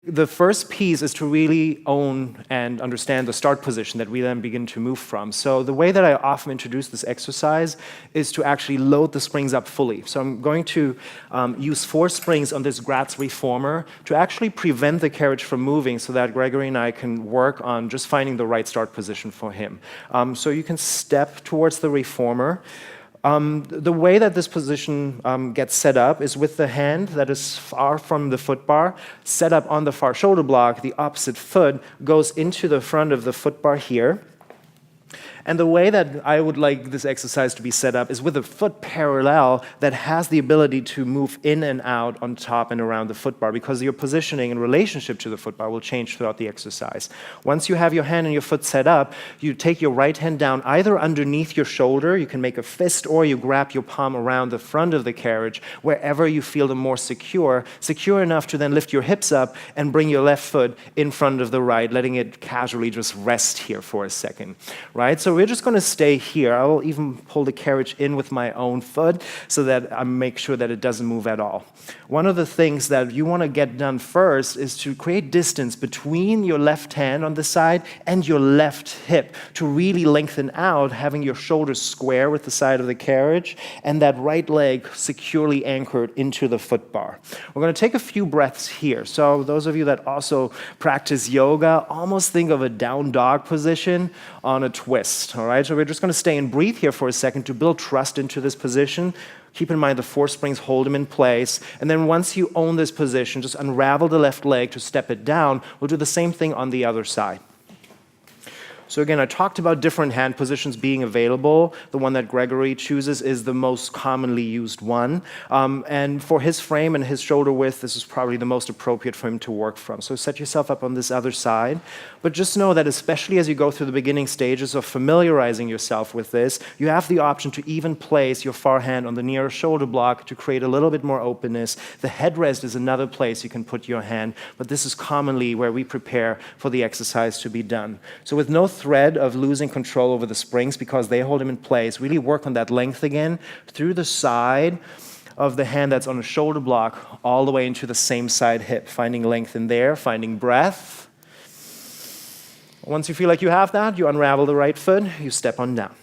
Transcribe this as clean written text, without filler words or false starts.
The first piece is to really own and understand the start position that we then begin to move from. So the way that I often introduce this exercise is to actually load the springs up fully. So I'm going to use 4 springs on this Gratz reformer to actually prevent the carriage from moving so that Gregory and I can work on just finding the right start position for him. So you can step towards the reformer. The way that this position gets set up is with the hand that is far from the foot bar, set up on the far shoulder block. The opposite foot goes into the front of the foot bar here. And the way that I would like this exercise to be set up is with a foot parallel that has the ability to move in and out on top and around the foot bar, because your positioning in relationship to the foot bar will change throughout the exercise. Once you have your hand and your foot set up, you take your right hand down either underneath your shoulder, you can make a fist, or you grab your palm around the front of the carriage, wherever you feel the more secure enough to then lift your hips up and bring your left foot in front of the right, letting it casually just rest here for a second, right? So we're just going to stay here. I will even pull the carriage in with my own foot so that I make sure that it doesn't move at all. One of the things that you want to get done first is to create distance between your left hand on the side and your left hip to really lengthen out, having your shoulders square with the side of the carriage and that right leg securely anchored into the foot bar. We're going to take a few breaths here. So those of you that also practice yoga, almost think of a down dog position on a twist, all right? So we're just going to stay and breathe here for a second to build trust into this position. Keep in mind the 4 springs, hold them in place. And then once you own this position, just unravel the left leg to step it down. We'll do the same thing on the other side. So again, I talked about different hand positions being available. The one that Gregory chooses is the most commonly used one. And for his frame and his shoulder width, this is probably the most appropriate for him to work from. So set yourself up on this other side. But just know that especially as you go through the beginning stages of familiarizing yourself with this, you have the option to even place your far hand on the nearer shoulder block to create a little bit more openness. The headrest is another place you can put your hand, but this is commonly where we prepare for the exercise to be done. So with no thread of losing control over the springs because they hold him in place, really work on that length again through the side of the hand that's on the shoulder block all the way into the same side hip, finding length in there, finding breath. Once you feel like you have that, you unravel the right foot, you step on down.